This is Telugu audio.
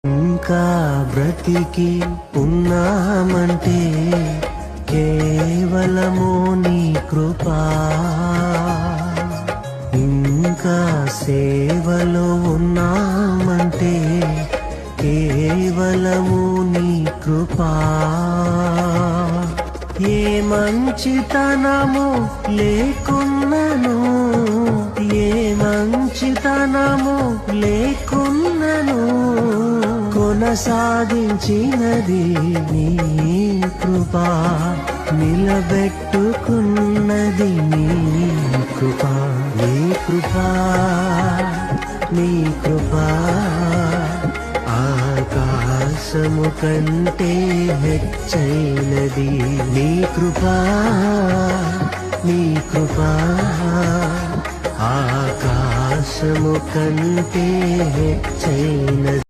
ఇంకా బ్రతికి ఉన్నామంటే కేవలము నీ కృపా, ఇంకా సేవలో ఉన్నామంటే కేవలము నీ కృపా. ఏ మంచితనము లేకున్నను, ఏ మంచితనము లేకున్నను, కొనసాగించినది నీ కృపా, నిలబెట్టుకున్నది నీ కృపా. నీ కృపా, నీ కృపా ఆకాశము కంటే హెచ్చైనది. నీ కృపా, నీ కృపా ఆకాశము కంటే హెచ్చైనది.